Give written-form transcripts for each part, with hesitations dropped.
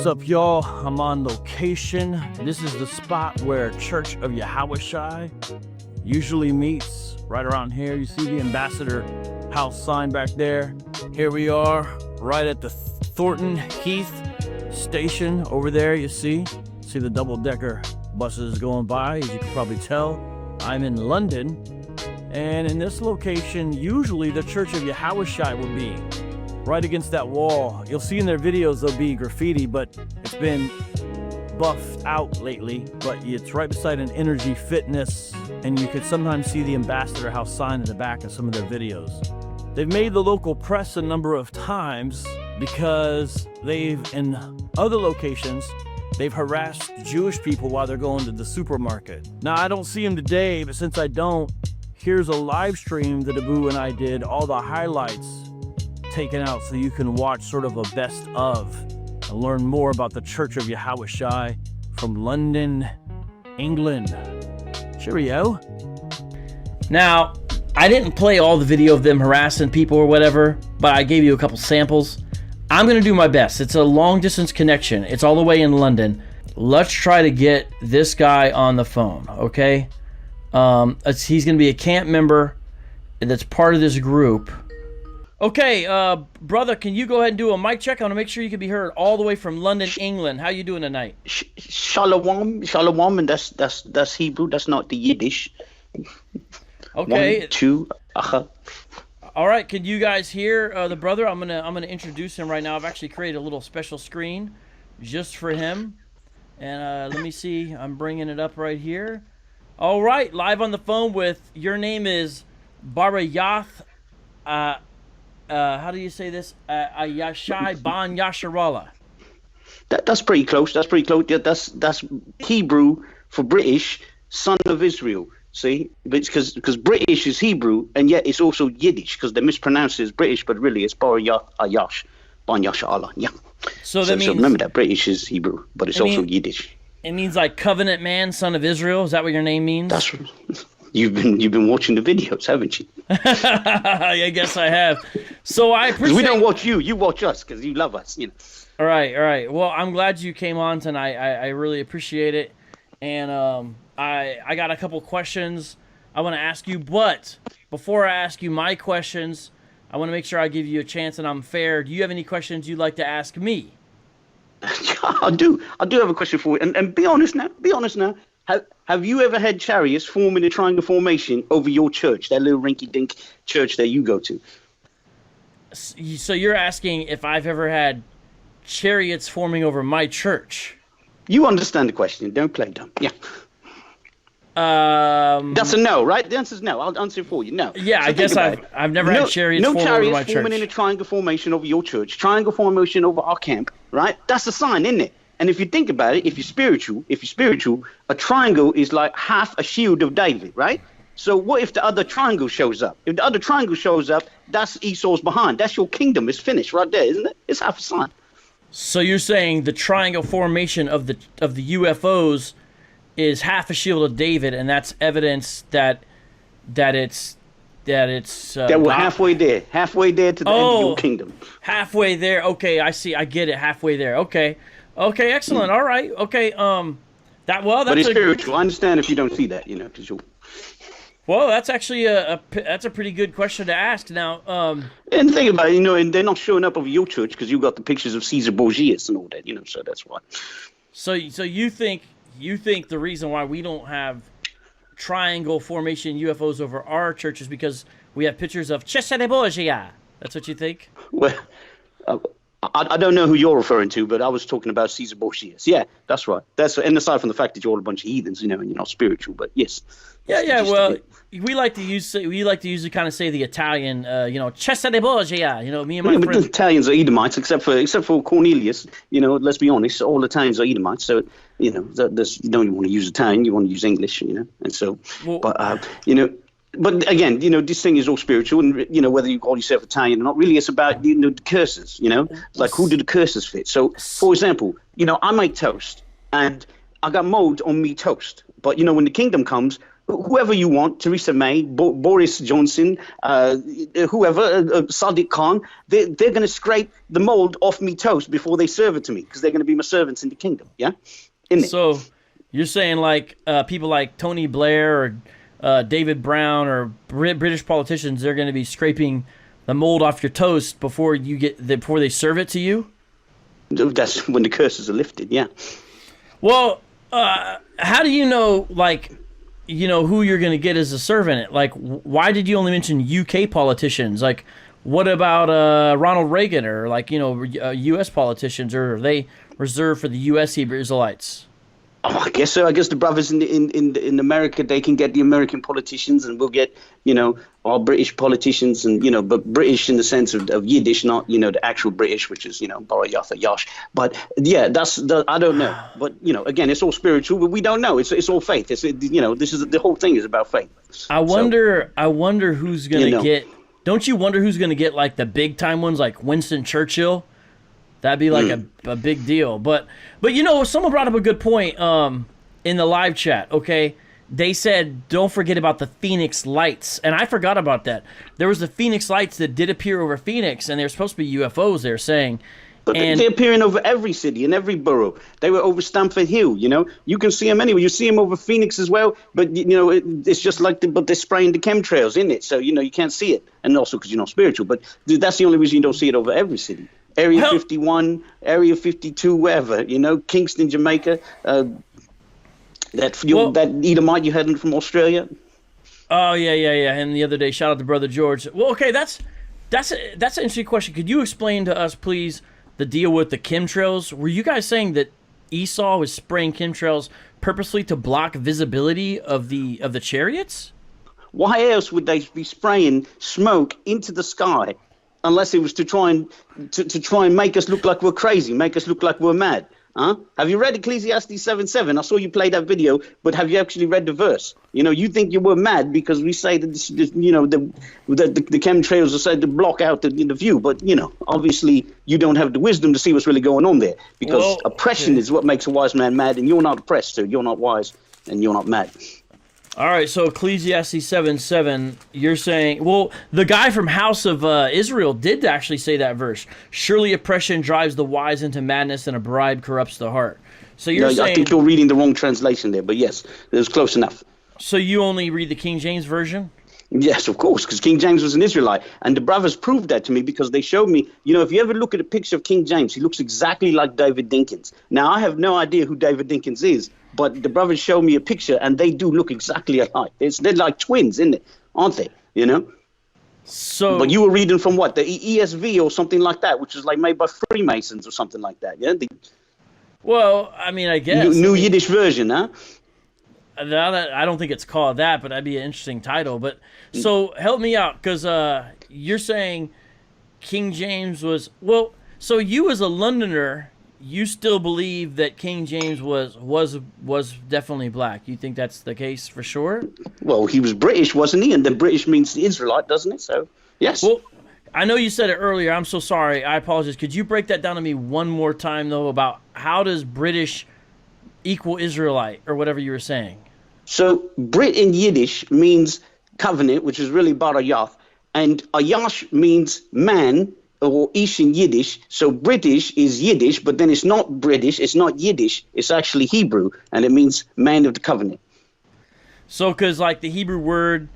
What's up, y'all? I'm on location. This is the spot where Church of Yahushai usually meets, right around here. You see the Ambassador House sign back there. Here we are, right at the Thornton Heath station over there, you see the double-decker buses going by. As you can probably tell, I'm in London, and in this location, usually the Church of Yahushai will be right against that wall. You'll see in their videos there'll be graffiti, but it's been buffed out lately. But it's right beside an Energy Fitness, and you could sometimes see the Ambassador House sign in the back of some of their videos. They've made the local press a number of times because in other locations, they've harassed Jewish people while they're going to the supermarket. Now, I don't see them today, but since I don't, here's a live stream that Abu and I did, all the highlights taken out so you can watch sort of a best of and learn more about the Church of Yahushai from London, England. Cheerio. Now, I didn't play all the video of them harassing people or whatever, but I gave you a couple samples. I'm going to do my best. It's a long distance connection. It's all the way in London. Let's try to get this guy on the phone, okay? He's going to be a camp member that's part of this group. Okay, brother, can you go ahead and do a mic check? I want to make sure you can be heard all the way from London, England. How you doing tonight? Shalom, and that's Hebrew. That's not the Yiddish. Okay. 1, 2, All right, can you guys hear the brother? I'm gonna introduce him right now. I've actually created a little special screen just for him, and let me see. I'm bringing it up right here. All right, live on the phone with your name is Barayath. How do you say this? Ayashai Ban Yasharallah. That's pretty close. That's pretty close. Yeah, that's Hebrew for British, son of Israel. See, because British is Hebrew, and yet it's also Yiddish because they mispronounce it as British, but really it's Barayath Ban Yasharallah. Yeah. So that means. So remember that British is Hebrew, but it's also Yiddish. It means like covenant man, son of Israel. Is that what your name means? That's you've been watching the videos, haven't you? I guess I have. So I appreciate. We don't watch you. You watch us because you love us. You know. All right. Well, I'm glad you came on tonight. I really appreciate it, and I got a couple questions I want to ask you. But before I ask you my questions, I want to make sure I give you a chance and I'm fair. Do you have any questions you'd like to ask me? I do have a question for you. And be honest now. Have you ever had chariots form in a triangle formation over your church, that little rinky-dink church that you go to? So you're asking if I've ever had chariots forming over my church? You understand the question. Don't play dumb. Yeah. That's a no, right? The answer is no. I'll answer it for you. No. Yeah, so I guess I've never had chariots form over my church. No chariots forming in a triangle formation over your church. Triangle formation over our camp, right? That's a sign, isn't it? And if you think about it, if you're spiritual, a triangle is like half a shield of David, right? So what if the other triangle shows up? If the other triangle shows up, that's Esau's behind. That's your kingdom. It's finished right there, isn't it? It's half a sign. So you're saying the triangle formation of the UFOs is half a shield of David, and that's evidence that it's that we're halfway there to the end of your kingdom. Halfway there. Okay, I see. I get it. Halfway there. Okay, excellent. All right. Okay. But it's spiritual. I understand if you don't see that, because you'll. Well, that's actually that's a pretty good question to ask. Now, and think about it, and they're not showing up over your church because you got the pictures of Caesar Borgias and all that, so that's why. So you think the reason why we don't have triangle formation UFOs over our church is because we have pictures of Cesare Borgia? That's what you think? Well, I don't know who you're referring to, but I was talking about Caesar Borgias. Yeah, that's right. And aside from the fact that you're all a bunch of heathens, and you're not spiritual, but yes. Yeah. Well, we like to usually kind of say the Italian, Cesare Borgia. Me and my friends. But the Italians are Edomites, except for Cornelius. Let's be honest, all Italians are Edomites. So you don't want to use Italian, you want to use English. And so, But again, this thing is all spiritual, and whether you call yourself Italian or not, really, it's about the curses. Like who do the curses fit? So, for example, I make toast, and I got mold on me toast. But when the kingdom comes, whoever you want, Theresa May, Boris Johnson, whoever, Sadiq Khan, they're going to scrape the mold off me toast before they serve it to me, because they're going to be my servants in the kingdom. Yeah, So you're saying like people like Tony Blair or David Brown or British politicians, they're going to be scraping the mold off your toast before they serve it to you? That's when the curses are lifted. Yeah. Well, how do you know, like, who you're going to get as a servant? Like, why did you only mention UK politicians? Like, what about Ronald Reagan or like, U.S. politicians, or are they reserved for the U.S. Hebrew Israelites? Oh, I guess so. I guess the brothers in America, they can get the American politicians, and we'll get, our British politicians, and, but British in the sense of Yiddish, not, the actual British, which is, Barayath or Yash. But yeah, I don't know. But, again, it's all spiritual, but we don't know. It's all faith. The whole thing is about faith. I wonder who's going to get, don't you wonder who's going to get like the big time ones, like Winston Churchill? That'd be like a big deal. But someone brought up a good point in the live chat, okay? They said, don't forget about the Phoenix Lights. And I forgot about that. There was the Phoenix Lights that did appear over Phoenix, and they're supposed to be UFOs, they're saying. But they're appearing over every city and every borough. They were over Stamford Hill, You can see them anywhere. You see them over Phoenix as well. But, it's just like but they're spraying the chemtrails in it. So, you can't see it. And also because you're not spiritual. But that's the only reason you don't see it over every city. Area 51, Area 52, wherever, Kingston, Jamaica, that Edomite you had from Australia. Oh, yeah. And the other day, shout out to Brother George. Well, okay, that's an interesting question. Could you explain to us, please, the deal with the chemtrails? Were you guys saying that Esau was spraying chemtrails purposely to block visibility of the chariots? Why else would they be spraying smoke into the sky? Unless it was to try and make us look like we're crazy, make us look like we're mad. Huh? Have you read Ecclesiastes 7:7? I saw you play that video, but have you actually read the verse? You think you were mad because we say that the chemtrails are said to block out the view, but obviously you don't have the wisdom to see what's really going on there, because oppression is what makes a wise man mad, and you're not oppressed, so you're not wise and you're not mad. All right, so Ecclesiastes 7:7, you're saying, well, the guy from House of Israel did actually say that verse. Surely oppression drives the wise into madness, and a bribe corrupts the heart. So you're saying, I think you're reading the wrong translation there, but yes, it was close enough. So you only read the King James Version? Yes, of course, because King James was an Israelite. And the brothers proved that to me, because they showed me, if you ever look at a picture of King James, he looks exactly like David Dinkins. Now, I have no idea who David Dinkins is, but the brothers showed me a picture, and they do look exactly alike. They're like twins, isn't it? Aren't they? So, but you were reading from what? The ESV or something like that, which is like made by Freemasons or something like that, yeah? Well, I mean, I guess. New Yiddish version, huh? I don't think it's called that, but that'd be an interesting title. But so help me out, because you're saying King James was, well, so you as a Londoner, you still believe that King James was definitely black. You think that's the case for sure? Well, he was British, wasn't he? And then British means Israelite, doesn't it? So, yes. Well, I know you said it earlier. I'm so sorry. I apologize. Could you break that down to me one more time, though, about how does British equal Israelite, or whatever you were saying? So Brit in Yiddish means covenant, which is really Barayath, and Ayash means man, or Ish in Yiddish. So British is Yiddish, but then it's not British, it's not Yiddish, it's actually Hebrew, and it means man of the covenant. So because like the Hebrew word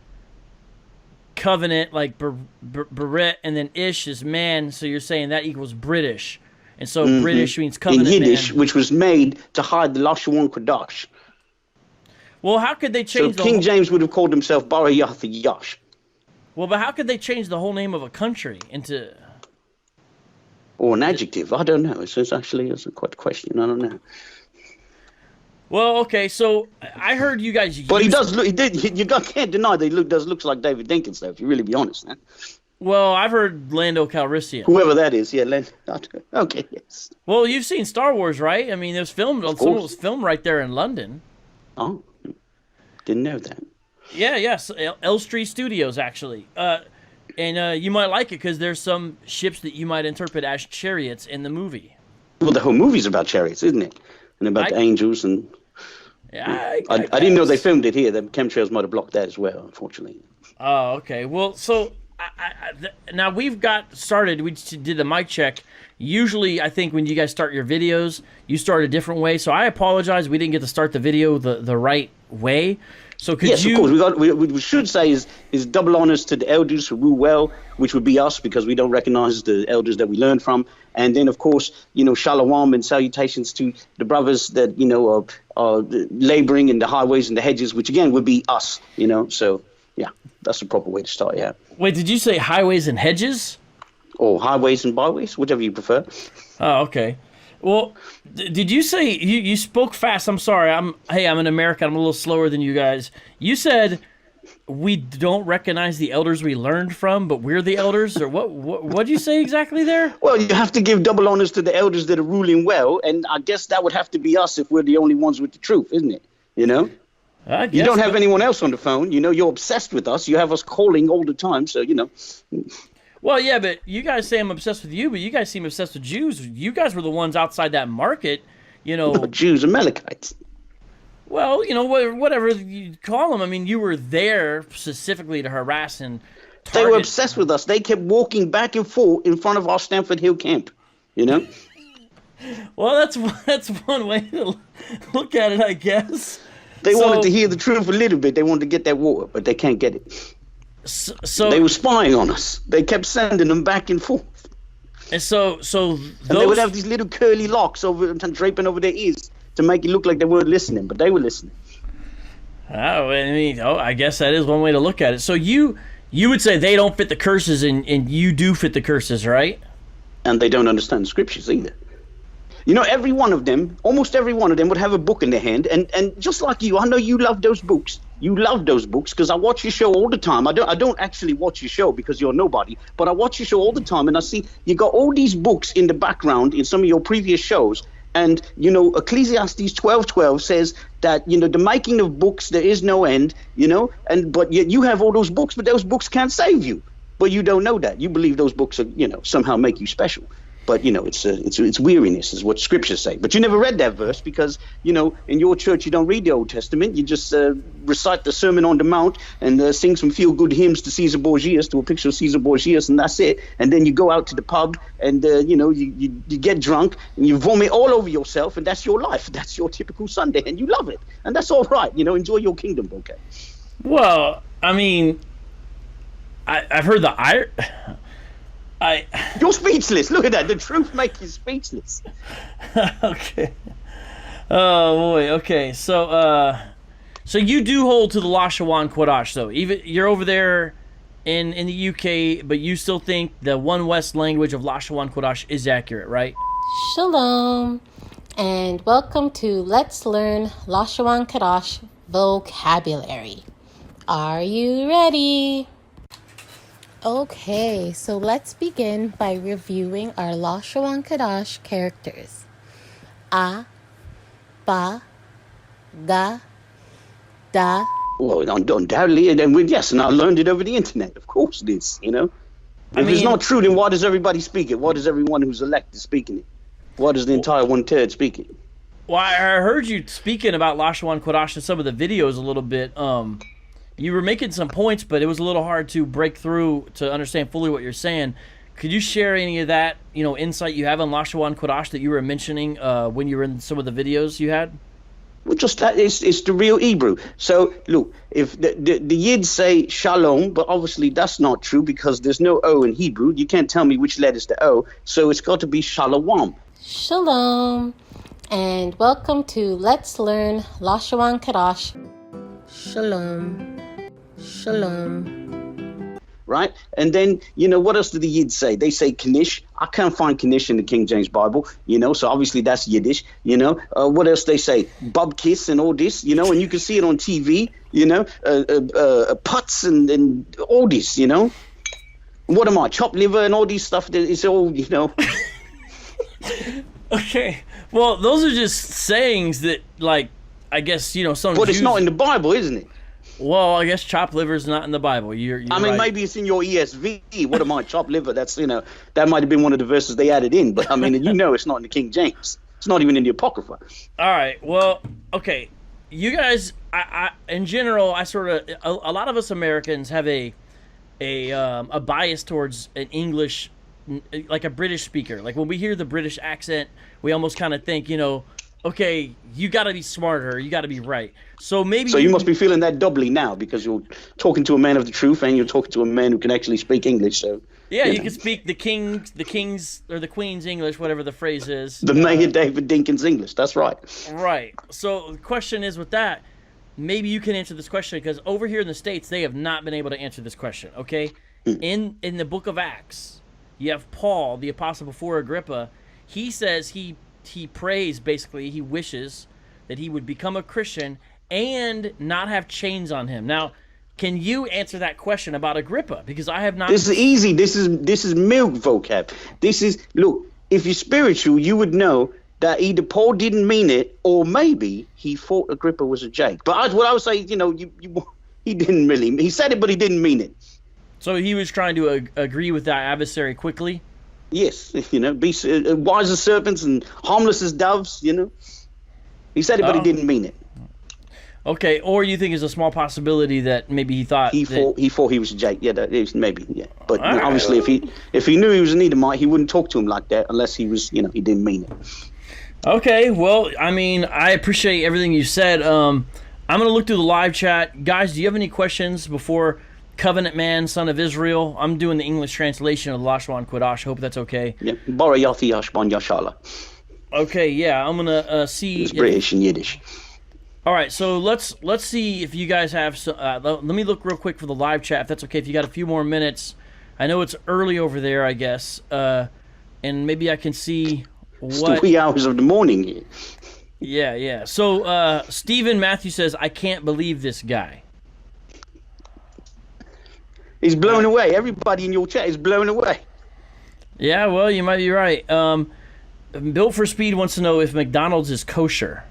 covenant, like beret, and then ish is man, so you're saying that equals British. And so British means covenant in Yiddish, man. Which was made to hide the Lashon Kodash. Well, how could they change so King James would have called himself Barayath Yash. Well, but how could they change the whole name of a country into... Or an adjective? I don't know. It's quite a question. I don't know. Well, okay, so I heard you guys... But he does look... You can't deny that he looks like David Dinkins, though, if you really be honest, man. Well, I've heard Lando Calrissian. Whoever that is, yeah. Okay, yes. Well, you've seen Star Wars, right? I mean, it was filmed. Some was filmed right there in London. Oh, didn't know that. Yeah, yes, Elstree Studios actually, and you might like it because there's some ships that you might interpret as chariots in the movie. Well, the whole movie's about chariots, isn't it? And about the angels and. Yeah, I didn't know they filmed it here. The chemtrails might have blocked that as well, unfortunately. Oh, okay. Well, so now we've got started. We did the mic check. Usually, I think when you guys start your videos, you start a different way. So I apologize. We didn't get to start the video the right way. So could Yes, you? of course. We should say is double honors to the elders who rule well, which would be us because we don't recognize the elders that we learn from. And then, of course, shalom and salutations to the brothers that, are laboring in the highways and the hedges, which again would be us, So, yeah, that's the proper way to start, yeah. Wait, did you say highways and hedges? Or highways and byways, whichever you prefer. Oh, okay. Well, did you say you spoke fast? I'm sorry. I'm an American. I'm a little slower than you guys. You said we don't recognize the elders we learned from, but we're the elders, or what did you say exactly there? Well, you have to give double honors to the elders that are ruling well, and I guess that would have to be us if we're the only ones with the truth, isn't it? I guess, you don't have anyone else on the phone. You're obsessed with us. You have us calling all the time, so Well, yeah, but you guys say I'm obsessed with you, but you guys seem obsessed with Jews. You guys were the ones outside that market, Jews, Amalekites. Well, whatever you call them. I mean, you were there specifically to harass and target. They were obsessed with us. They kept walking back and forth in front of our Stanford Hill camp, Well, that's one way to look at it, I guess. They wanted to hear the truth a little bit. They wanted to get that water, but they can't get it. So they were spying on us. They kept sending them back and forth. And so they would have these little curly locks draping over their ears to make it look like they weren't listening, but they were listening. Oh, I guess that is one way to look at it. So you would say they don't fit the curses, and you do fit the curses, right? And they don't understand the scriptures either. Every one of them, almost every one of them would have a book in their hand. And just like you, I know you love those books. You love those books because I watch your show all the time. I don't actually watch your show because you're nobody, but I watch your show all the time. And I see you got all these books in the background in some of your previous shows. And, Ecclesiastes 12:12 says that, the making of books, there is no end, but yet you have all those books, but those books can't save you. But you don't know that. You believe those books are, somehow make you special. But, it's weariness is what scriptures say. But you never read that verse because, in your church, you don't read the Old Testament. You just recite the Sermon on the Mount and sing some feel-good hymns to Caesar Borgias, to a picture of Caesar Borgias, and that's it. And then you go out to the pub and, you get drunk and you vomit all over yourself, and that's your life. That's your typical Sunday, and you love it. And that's all right. Enjoy your kingdom, okay? Well, I mean, I've heard You're speechless. Look at that. The truth makes you speechless. Okay. Oh boy. Okay. So you do hold to the Lashawan Kodash, though. Even you're over there in the UK, but you still think the One West language of Lashawan Kodash is accurate, right? Shalom, and welcome to Let's Learn Lashawan Kodash vocabulary. Are you ready? Okay, so let's begin by reviewing our Lashawan Kodash characters. A, Ba, Ga, Da. Well, undoubtedly, and I learned it over the internet. Of course it is, If it's not true, then why does everybody speak it? Why does everyone who's elected speaking it? Why does the entire 1/3 speak it? Well, I heard you speaking about Lashawan Kodash in some of the videos a little bit. You were making some points, but it was a little hard to break through to understand fully what you're saying. Could you share any of that, insight you have on Lashawan Kodash that you were mentioning when you were in some of the videos you had? Well, just that it's the real Hebrew. So, look, if the Yid say shalom, but obviously that's not true because there's no O in Hebrew. You can't tell me which letter's the O, so it's got to be shalom. Shalom, and welcome to Let's Learn Lashawan Kodash. Shalom. Shalom. Right? And then, what else do the Yid say? They say Knish. I can't find Knish in the King James Bible, so obviously that's Yiddish, What else they say? Bubkiss and all this, and you can see it on TV, putts and all this, What am I, chopped liver and all these stuff? It's all, Okay. Well, those are just sayings that, I guess, some But Jews... it's not in the Bible, isn't it? Well, I guess chopped liver is not in the Bible. You're right. Maybe it's in your ESV. What am I, chopped liver? That's, that might have been one of the verses they added in. But, it's not in the King James. It's not even in the Apocrypha. All right. Well, okay. you guys, in general, I sort of a lot of us Americans have a bias towards an English, like a British speaker. Like when we hear the British accent, we almost kind of think, okay, you got to be smarter, you got to be right. So maybe. So you must be feeling that doubly now because you're talking to a man of the truth and you're talking to a man who can actually speak English. So. Yeah, you can speak the king's or the queen's English, whatever the phrase is. The Mayor David Dinkins English. That's right. Right. So the question is with that, maybe you can answer this question because over here in the States, they have not been able to answer this question. Okay, in the book of Acts, you have Paul, the apostle before Agrippa. He says he prays, basically, he wishes that he would become a Christian and not have chains on him. Now, can you answer that question about Agrippa? Because I have not. This is easy. This is milk vocab. Look, if you're spiritual, you would know that either Paul didn't mean it or maybe he thought Agrippa was a Jake. But what I would say, he didn't really. He said it, but he didn't mean it. So he was trying to agree with that adversary quickly? Yes, be wise as serpents and harmless as doves, He said it, but he didn't mean it. Okay, or you think it's a small possibility that maybe he thought he thought he was a Jake. Yeah, that is maybe. Yeah, but All right. Obviously, if he knew he was an Edomite, he wouldn't talk to him like that unless he was, he didn't mean it. Okay, well, I mean, I appreciate everything you said. I'm gonna look through the live chat, guys. Do you have any questions before Covenant Man, Son of Israel? I'm doing the English translation of Lashon Kodash. Hope that's okay. Yeah, Bara Yathi Yashban Yashala. Okay, yeah, I'm gonna see. It's British and Yiddish. All right, so let's see if you guys have. Let me look real quick for the live chat, if that's okay. If you got a few more minutes, I know it's early over there, I guess, and maybe I can see what. It's the wee hours of the morning here. Yeah. So Stephen Matthew says, "I can't believe this guy." He's blown away. Everybody in your chat is blown away. Yeah, well, you might be right. Built for Speed wants to know if McDonald's is kosher.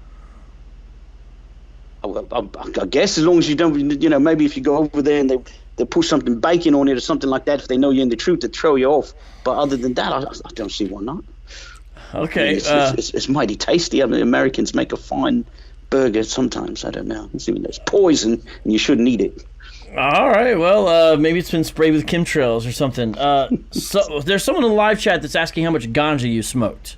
I guess as long as you don't, maybe if you go over there and they put something bacon on it or something like that, if they know you're in the truth, to throw you off. But other than that, I don't see why not. Okay. It's mighty tasty. I mean, Americans make a fine burger sometimes. I don't know. It's poison and you shouldn't eat it. All right. Well, maybe it's been sprayed with chemtrails or something. So there's someone in the live chat that's asking how much ganja you smoked.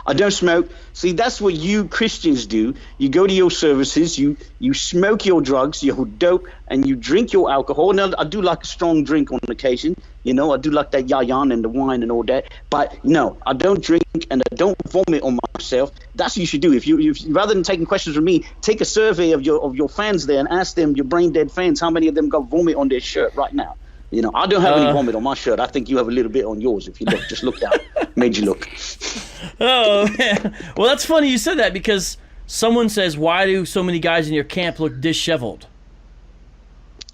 I don't smoke. See, that's what you Christians do. You go to your services, you smoke your drugs, your dope, and you drink your alcohol. Now, I do like a strong drink on occasion. I do like that yayan and the wine and all that. But no, I don't drink and I don't vomit on myself. That's what you should do. If you rather than taking questions from me, take a survey of your fans there and ask them, your brain dead fans, how many of them got vomit on their shirt right now. I don't have any vomit on my shirt. I think you have a little bit on yours. If you look, just look down. Made you look. Oh, man. Well, that's funny you said that because someone says, why do so many guys in your camp look disheveled?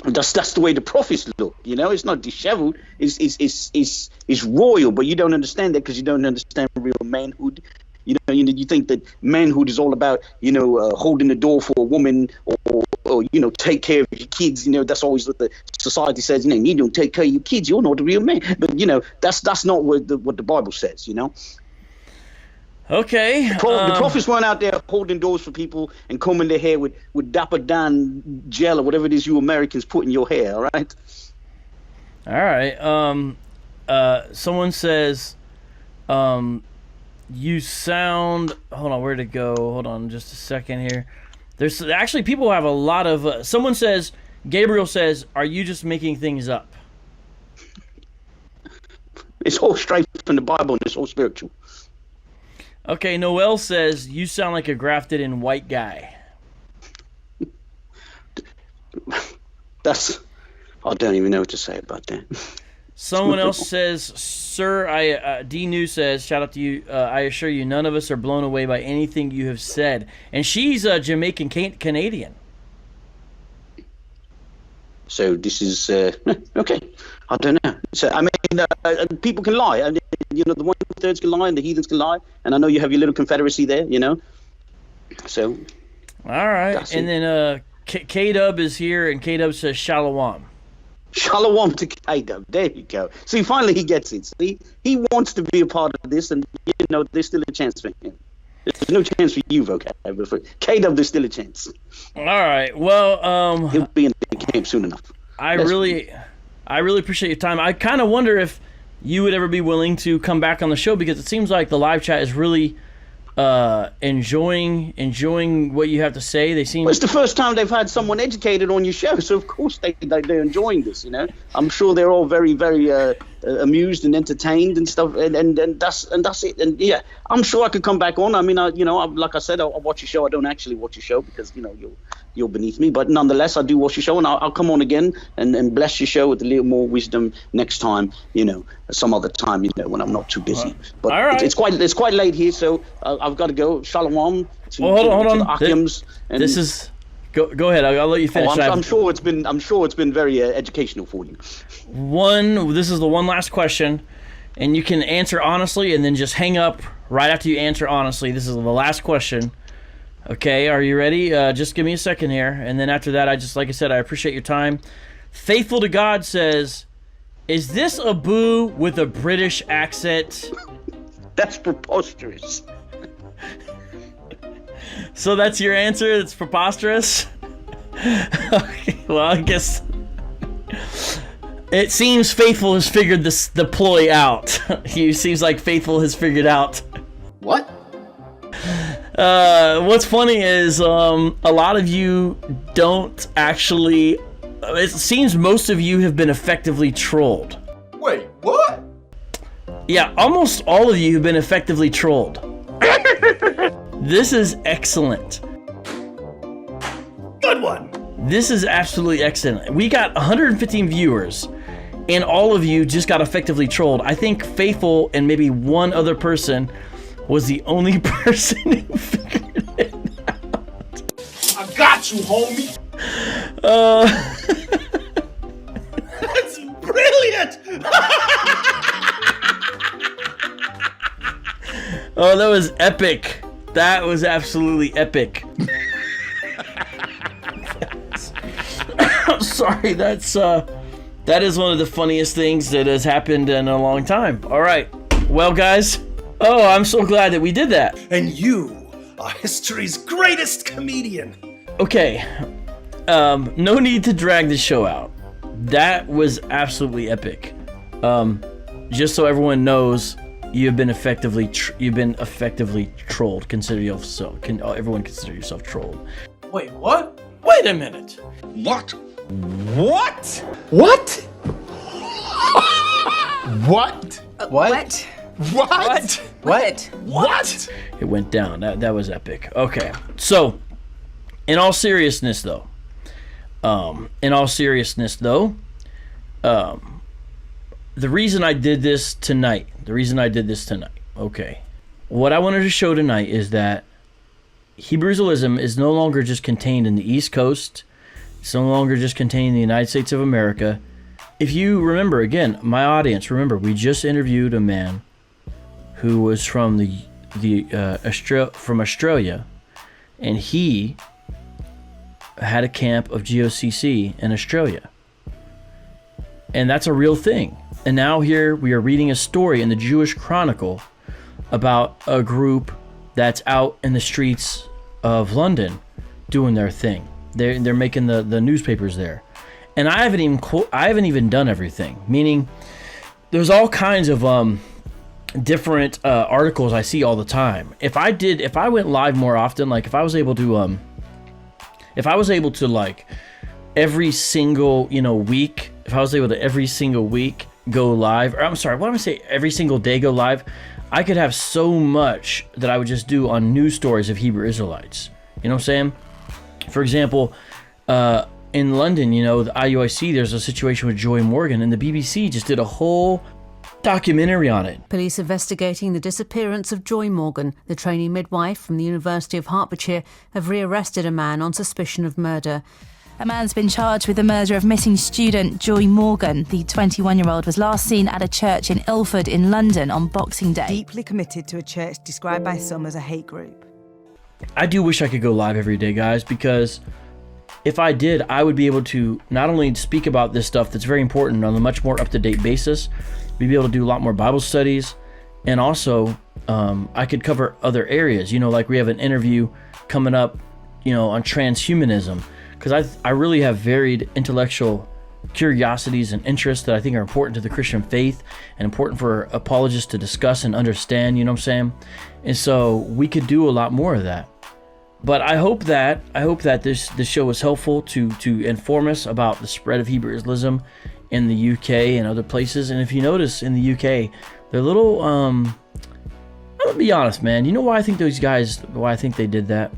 That's the way the prophets look. It's not disheveled. It's royal, but you don't understand that because you don't understand real manhood. You think that manhood is all about, holding the door for a woman or take care of your kids. That's always what the society says. You don't take care of your kids. You're not a real man. But, that's not what the Bible says, Okay. The prophets weren't out there holding doors for people and combing their hair with Dapper Dan gel or whatever it is you Americans put in your hair, all right? All right. Someone says, you sound. Hold on, where'd it go? Hold on, just a second here. There's actually people have a lot of. Someone says, Gabriel says, "Are you just making things up?" It's all straight from the Bible and it's all spiritual. Okay, Noel says, "You sound like a grafted-in white guy." I don't even know what to say about that. Someone else says, "Sir, D News says, shout out to you. I assure you, none of us are blown away by anything you have said." And she's a Jamaican Canadian. So this is okay. I don't know. So I mean, people can lie. I mean, the 1/3 can lie and the heathens can lie. And I know you have your little confederacy there. So. All right, and then K-Dub is here, and K-Dub says Shalom. Shalom to K-Dub. There you go. See, finally he gets it. See, he wants to be a part of this, and there's still a chance for him. There's no chance for you, vocab. But for K-Dub, there's still a chance. All right. Well, He'll be in the camp soon enough. I really appreciate your time. I kind of wonder if you would ever be willing to come back on the show, because it seems like the live chat is really enjoying what you have to say. They seem. Well, it's the first time they've had someone educated on your show, so of course they're enjoying this. I'm sure they're all very, very amused and entertained and stuff, and that's it. And yeah, I'm sure I could come back on. I mean, like I said, I watch your show. I don't actually watch your show because you're beneath me, but nonetheless, I do watch your show, and I'll come on again and bless your show with a little more wisdom next time. Some other time, when I'm not too busy. But all right. it's quite late here, so I've got to go. Shalom. Hold on. To the Akims, this is. Go ahead. I'll let you finish. I'm sure it's been very educational for you. This is the one last question, and you can answer honestly, and then just hang up right after you answer honestly. This is the last question. Okay, are you ready? Just give me a second here, and then after that, like I said, I appreciate your time. Faithful to God says, "Is this Abu with a British accent?" That's preposterous. So that's your answer? It's preposterous? Okay, well, I guess it seems Faithful has figured the ploy out. He seems like Faithful has figured out. What? What's funny is a lot of you don't actually. It seems most of you have been effectively trolled. Wait, what? Yeah, almost all of you have been effectively trolled. This is excellent. Good one. This is absolutely excellent. We got 115 viewers, and all of you just got effectively trolled. I think Faithful and maybe one other person was the only person who figured it out. I got you, homie. That's brilliant. Oh, that was epic. That was absolutely epic. Sorry, that is one of the funniest things that has happened in a long time. All right, well, guys. Oh, I'm so glad that we did that. And you are history's greatest comedian. Okay, no need to drag the show out. That was absolutely epic. Just so everyone knows, you've been effectively trolled. Everyone consider yourself trolled. Wait, what? Wait a minute. What? What? What? What? What? What? What? What? It went down. That was epic. Okay, so in all seriousness, though, the reason I did this tonight. Okay, what I wanted to show tonight is that Hebrew Israelism is no longer just contained in the East Coast. It's no longer just contained in the United States of America. If you remember, again, my audience, remember, we just interviewed a man who was from from Australia, and he had a camp of GOCC in Australia. And that's a real thing. And now here we are reading a story in the Jewish Chronicle about a group that's out in the streets of London doing their thing. They're making the newspapers there. And I haven't even done everything. Meaning, there's all kinds of different articles I see all the time. If I went live more often, like if I was able to like every single week, if I was able to every single week go live, or I'm sorry, what am I saying? Every single day go live, I could have so much that I would just do on news stories of Hebrew Israelites. You know what I'm saying? For example, in London, the IUIC, there's a situation with Joy Morgan, and the BBC just did a whole documentary on it. Police investigating the disappearance of Joy Morgan, the trainee midwife from the University of Hertfordshire, have rearrested a man on suspicion of murder. A man's been charged with the murder of missing student Joy Morgan. The 21-year-old was last seen at a church in Ilford in London on Boxing Day. Deeply committed to a church described by some as a hate group. I do wish I could go live every day, guys, because if I did, I would be able to not only speak about this stuff that's very important on a much more up-to-date basis, we'd be able to do a lot more Bible studies, And also, I could cover other areas, like we have an interview coming up, on transhumanism, because I really have varied intellectual curiosities and interests that I think are important to the Christian faith and important for apologists to discuss and understand, you know what I'm saying? And so we could do a lot more of that. But I hope that this show was helpful to inform us about the spread of Hebrew Islamism in the UK and other places. And if you notice, in the UK, they're a little, I'm gonna be honest, man. You know why I think they did that?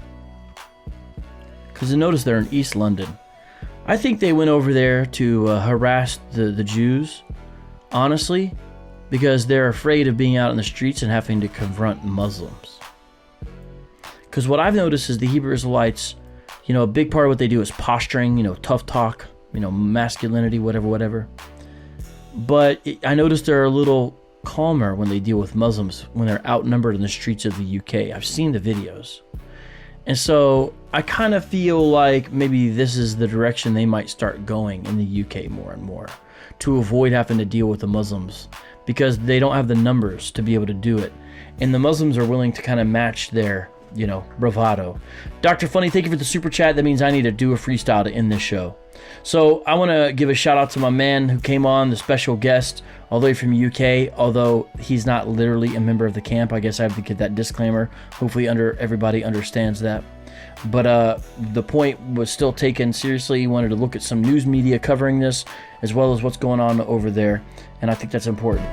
Because notice they're in East London. I think they went over there to harass the Jews, honestly, because they're afraid of being out in the streets and having to confront Muslims. Because what I've noticed is the Hebrew Israelites, a big part of what they do is posturing, tough talk, masculinity, whatever. But I noticed they're a little calmer when they deal with Muslims, when they're outnumbered in the streets of the UK. I've seen the videos. And so I kind of feel like maybe this is the direction they might start going in the UK more and more, to avoid having to deal with the Muslims, because they don't have the numbers to be able to do it. And the Muslims are willing to kind of match their bravado. Dr. Funny, thank you for the super chat. That means I need to do a freestyle to end this show. So I want to give a shout out to my man who came on, the special guest, all the way from UK, although he's not literally a member of the camp. I guess I have to get that disclaimer. Hopefully everybody understands that. But the point was still taken seriously. He wanted to look at some news media covering this, as well as what's going on over there. And I think that's important.